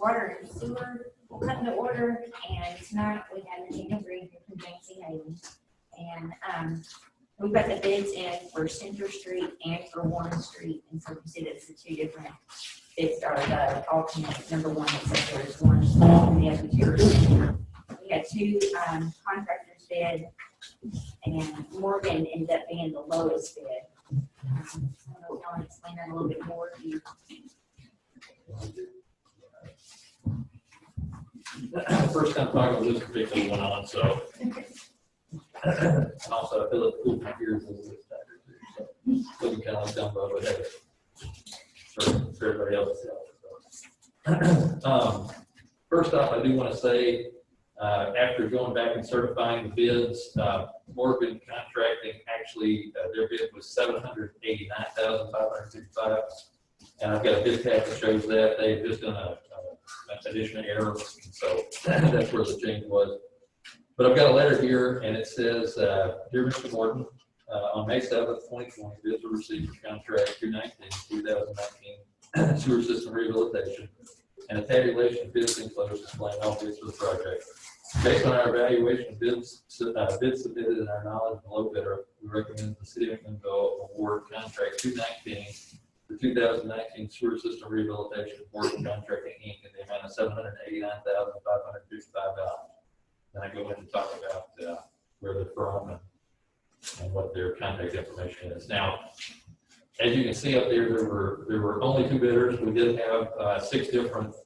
water and sewer will come to order, and tonight we have Daniel Green from James Hayden. And we've got the bids in for Center Street and for Warren Street, and so you see that's the two different bids are the alternate. Number one, it says there's one, and the other two are Center. We had two contractors bid, and Morgan ended up being the lowest bid. I don't know if I want to explain that a little bit more to you. First time talking to this particular one on, so. And also, I feel like cool my ears a little bit tighter too, so looking kind of like Dumbo, but hey, for everybody else. First off, I do want to say, after going back and certifying the bids, Morgan Contracting actually, their bid was $789,555, and I've got a bid pack that shows that they've just done an additional error, so that's where the change was. But I've got a letter here, and it says, "Dear Mr. Morton, on May 7th, 2020, bids were received for contract 2019 sewer system rehabilitation, and a tabulation of bids enclosed displaying all bids for the project. Based on our evaluation of bids submitted and our knowledge of the low bidder, we recommend the City of McMinnville award contract 219 for 2019 sewer system rehabilitation Morgan Contracting Inc. in the amount of $789,555. Then I go in and talk about where they're from and what their contact information is. Now, as you can see up there, there were only two bidders. We did have 6 different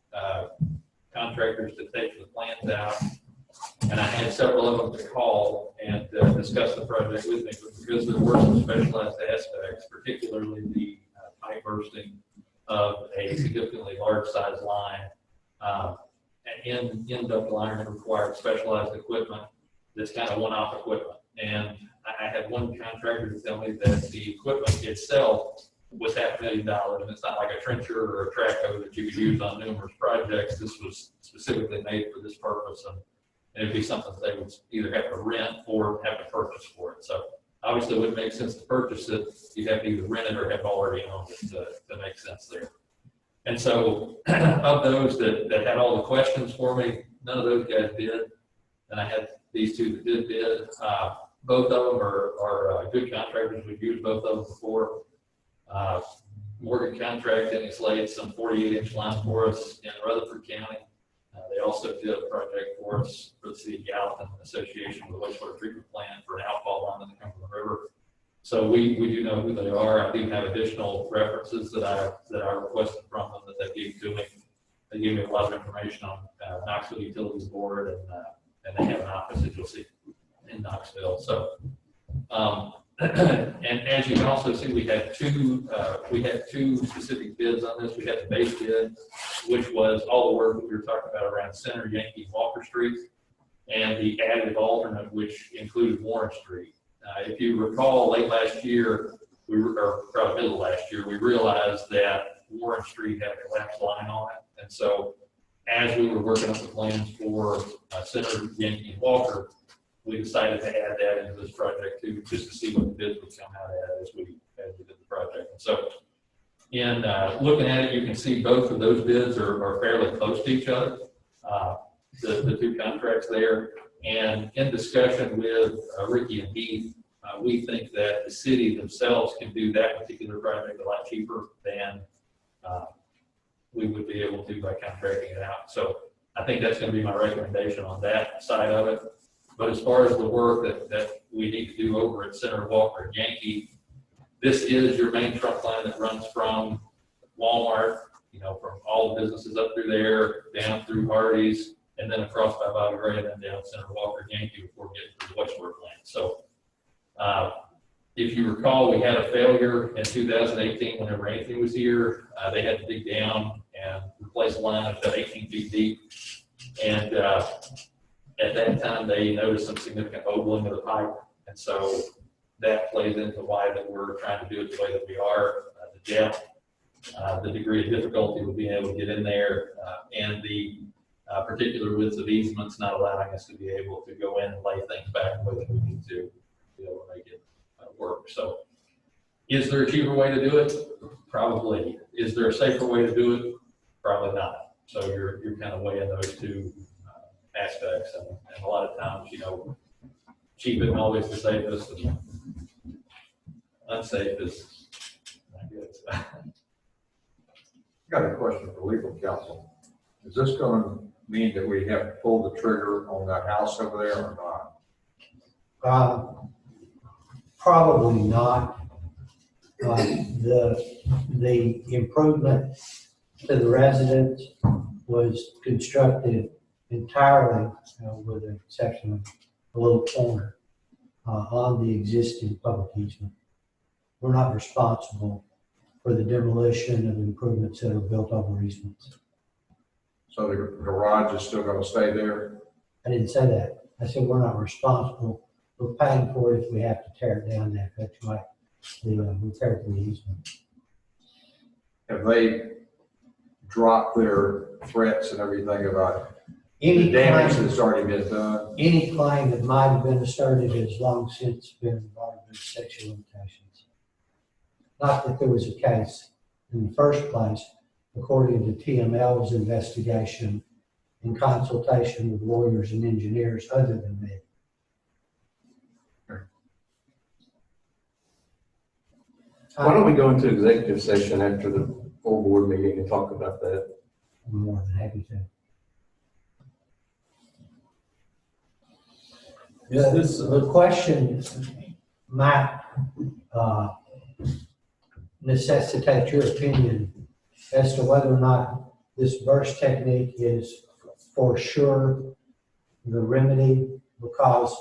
contractors to take the plans out, and I had several of them to call and discuss the project with me, but because there were some specialized aspects, particularly the pipe bursting of a significantly large size line, and end duct liner required specialized equipment that's kind of one-off equipment. And I had one contractor to tell me that the equipment itself was $500,000, and it's not like a trencher or a track hoe that you could use on numerous projects. This was specifically made for this purpose, and it'd be something that they would either have to rent or have to purchase for it. So obviously it wouldn't make sense to purchase it. You'd have to either rent it or have already owned it to make sense there. And so of those that had all the questions for me, none of those guys did. And I had these two that did bid. Both of them are good contractors. We've used both of them before. Morgan Contracting has laid some 48-inch lines for us in Rutherford County. They also did a project for us for the City of Gallatin in association with the wastewater treatment plant for an outfall line in the Cumberland River. So we do know who they are. I do have additional references that I requested from them that they gave to me. They gave me a lot of information on Knoxville Utilities Board, and they have an office that you'll see in Knoxville. So, and as you can also see, we had two specific bids on this. We had the base bid, which was all the work that we were talking about around Center, Yankee, and Walker Street, and the additive alternate, which included Warren Street. If you recall, late last year, or probably middle of last year, we realized that Warren Street had a collapsed line on it. And so as we were working up the plans for Center, Yankee, and Walker, we decided to add that into this project too, just to see what the bids would come out at as we did the project. And so in looking at it, you can see both of those bids are fairly close to each other, the two contracts there. And in discussion with Ricky and Heath, we think that the city themselves can do that particular project a lot cheaper than we would be able to by contracting it out. So I think that's going to be my recommendation on that side of it. But as far as the work that we need to do over at Center, Walker, and Yankee, this is your main trunk line that runs from Walmart, from all the businesses up through there, down through Hardee's, and then across by Bobby Ray, and then down Center, Walker, Yankee before getting to the wastewater plant. So if you recall, we had a failure in 2018 whenever Anthony was here. They had to dig down and replace a line that's about 18 feet deep. And at that time, they noticed some significant ogling of the pipe. And so that plays into why that we're trying to do it the way that we are. The depth, the degree of difficulty with being able to get in there, and the particular widths of easements not allowing us to be able to go in and lay things back the way that we need to be able to make it work. So is there a cheaper way to do it? Probably. Is there a safer way to do it? Probably not. So you're kind of weighing those two aspects, and a lot of times, cheap isn't always the safest, and unsafe is not good. I got a question for legal counsel. Is this gonna mean that we have to pull the trigger on that house over there or not? Probably not. The improvement to the residence was constructed entirely, with the exception of a little corner, on the existing public easement. We're not responsible for the demolition of improvements that are built over easements. So the garage is still gonna stay there? I didn't say that. I said we're not responsible. We're paying for it if we have to tear it down to effectuate the repair of the easement. Have they dropped their threats and everything about the Any damage claim, that's already been done? any claim that might have been asserted has long since been involved in statute of limitations. Not that there was a case in the first place, according to TML's investigation in consultation with lawyers and engineers other than me. Why don't we go into executive session after the full board meeting and talk about that? I'm more than happy to. The question might necessitate your opinion as to whether or not this burst technique is for sure the remedy, because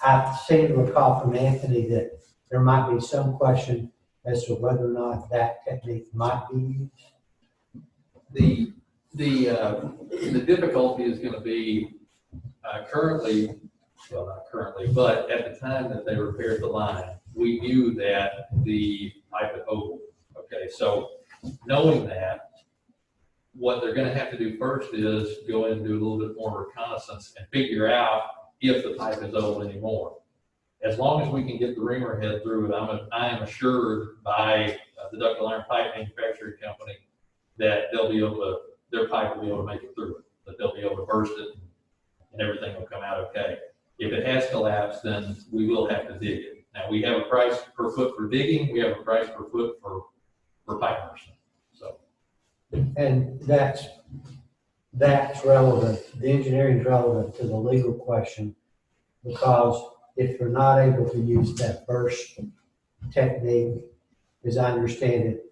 I seem to recall from Anthony that there might be some question as to whether or not that technique might be used. The difficulty is going to be currently, well, not currently, but at the time that they repaired the line, we knew that the pipe had opened. Okay, so knowing that, what they're going to have to do first is go in and do a little bit more reconnaissance and figure out if the pipe is open anymore. As long as we can get the reamer head through it, I am assured by the ductile iron pipe manufacturing company that they'll be able to, their pipe will be able to make it through it, that they'll be able to burst it and everything will come out okay. If it has collapsed, then we will have to dig it. Now, we have a price per foot for digging, we have a price per foot for pipe bursting. So, And that's relevant, the engineering is relevant to the legal question, because if you're not able to use that burst technique, as I understand it,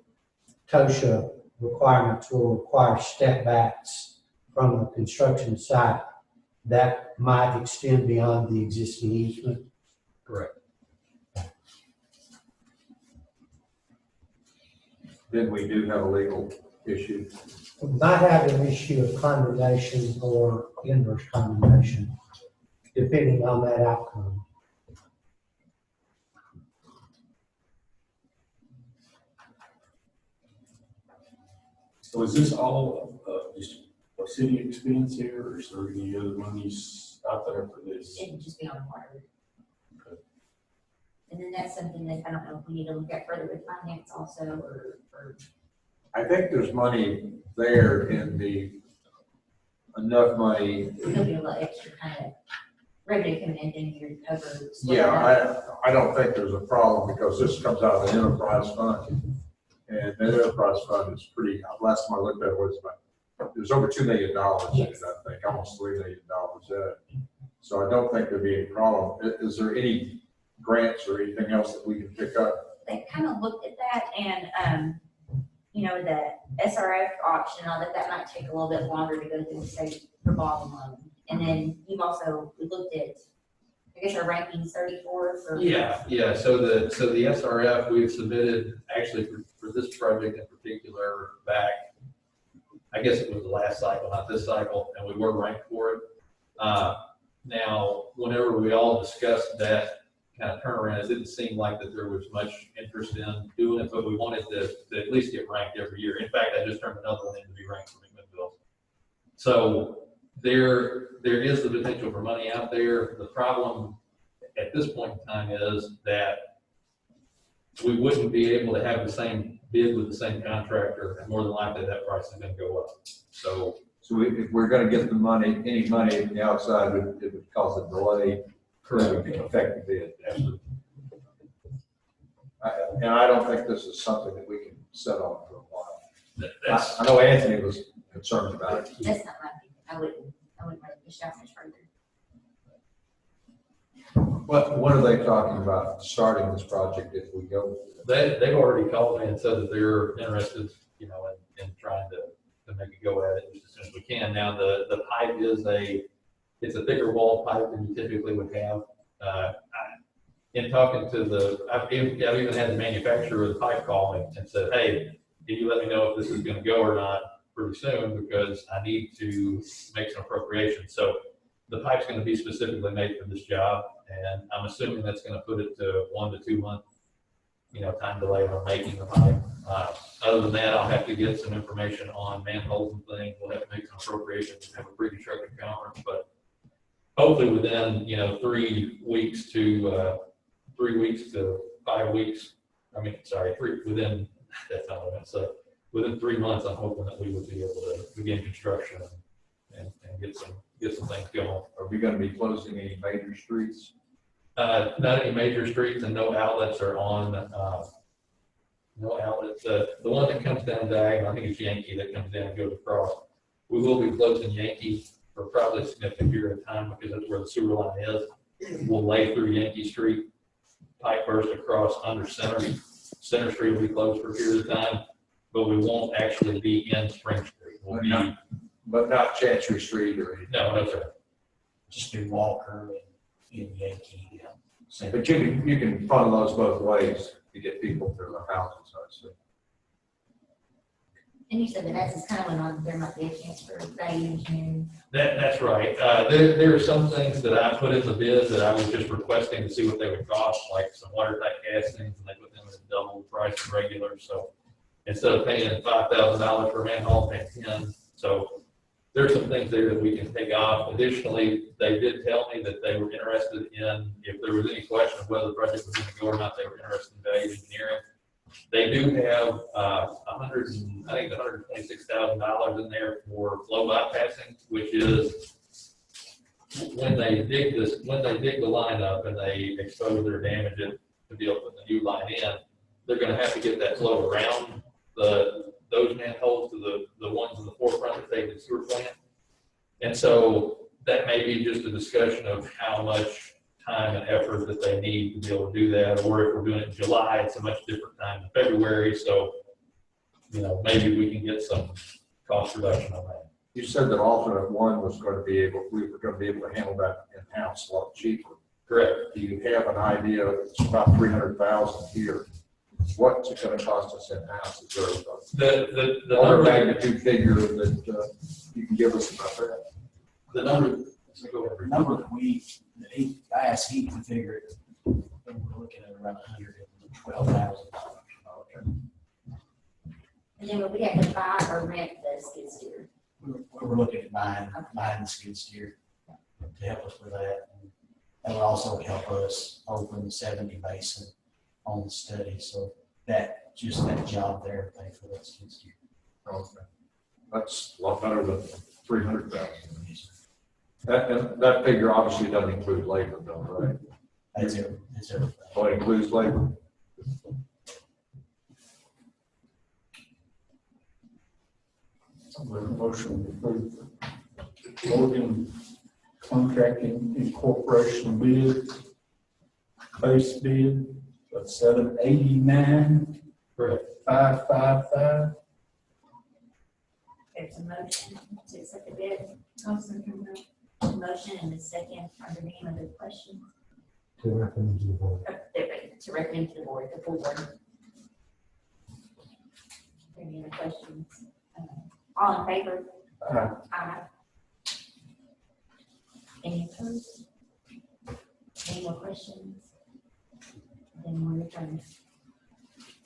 TOSHA requirements will require step backs from a construction site that might extend beyond the existing easement. correct. Then we do have a legal issue. We might have an issue of condemnation or inverse condemnation, depending on that outcome. So is this all just a city expense here, or is there any other monies out there for this? It'd just be on water. And then that's something that I don't know if we need to look at further with finance also, or I think there's money there enough money. there'll be a little extra kind of revenue coming in here to cover. Yeah, I don't think there's a problem because this comes out of the enterprise fund. And that enterprise fund is pretty, last time I looked at it was about, there's over $2 million in it, I think, almost $3 million in it. So I don't think there'd be any problem. Is there any grants or anything else that we can pick up? They kind of looked at that and, the SRF option, all that might take a little bit longer to go through the state revolving loan. And then we looked at, I guess our ranking's 34 for. Yeah, so the SRF, we've submitted, actually for this project in particular, back, I guess it was the last cycle, not this cycle, and we were ranked for it. Now, whenever we all discussed that kind of turnaround, it didn't seem like that there was much interest in doing it, but we wanted to at least get ranked every year. In fact, I just turned another one in to be ranked for McMinnville. So there is the potential for money out there. The problem at this point in time is that we wouldn't be able to have the same bid with the same contractor, and more than likely that price is going to go up. So So if we're gonna get the money, any money from the outside, it would cause a delay. That would affect the bid. Absolutely. And I don't think this is something that we can set on for a while. That's, I know Anthony was concerned about it. That's not my opinion. I wouldn't let it push out much further. What are they talking about starting this project if we go? they've already called me and said that they're interested, you know, in trying to make a go at it just as soon as we can. Now, the pipe is it's a thicker wall pipe than you typically would have. In talking to I've even had the manufacturer of the pipe call me and said, hey, can you let me know if this is gonna go or not pretty soon, because I need to make some appropriations. So the pipe's gonna be specifically made for this job, and I'm assuming that's gonna put it to 1 to 2 month, you know, time delay on making the pipe. Other than that, I'll have to get some information on manholes and things. We'll have to make some appropriations and have a pre-construction conference, but hopefully within, you know, 3 weeks to 5 weeks. I mean, sorry, within, that's not what I meant. So within 3 months, I'm hoping that we would be able to begin construction and get some things going. Are we gonna be closing any major streets? Not any major streets, and no outlets are on, no outlets. The one that comes down diagonal, I think it's Yankee, that comes down and goes across. We will be closing Yankee for probably a significant period of time, because that's where the sewer line is. We'll lay through Yankee Street, pipe burst across under Center. Center Street will be closed for a period of time, but we won't actually be in Spring Street. We'll be, But not Chancery Street or anything. no, sir. Just do Walker and Yankee. Same. But you can funnel those both ways to get people to their houses, I see. And you said that that's kind of went on, there might be a chance for value engineering. That's right. There are some things that I put in the bid that I was just requesting to see what they would cost, like some watertight castings, and they put them at double the price of regular. So instead of paying $5,000 for a manhole, pay 10. So there's some things there that we can take off. Additionally, they did tell me that they were interested in, if there was any question of whether the project was going to go or not, they were interested in value engineering. They do have $126,000 in there for flow bypassing, which is when they dig the line up and they expose or damage it to be able to put the new line in, they're going to have to get that flow around those manholes to the ones in the forefront that they did sewer plant. And so that may be just a discussion of how much time and effort that they need to be able to do that, or if we're doing it in July, it's a much different time than February, so, you know, maybe we can get some cost reduction on that. You said that alternate one was going to be able, we were going to be able to handle that in-house a lot cheaper. Correct. Do you have an idea? It's about 300,000 here. What's it going to cost us in-house? Is there The order of number, magnitude figure that you can give us about that? the number, The number that I asked Heath to figure it, and we're looking at around $112,000. And then we have to buy or rent the skid steer. We were looking at buying the skid steer to help us with that. And that would also help us open the 70 basin on the study, so that job there, pay for that skid steer. Okay. That's a lot better than 300,000. That figure obviously doesn't include labor though, right? That's everything. Oh, it includes labor? Make a motion to approve Morgan Contracting Incorporation bid, base bid of $789,555. correct. There's a motion to accept the bid. Motion and a second. Are there any other questions? To recommend to the board. To recommend to the board, the full board. Any other questions? All in favor? Aye. Aye. Any opposed? Any more questions? Then we're adjourned.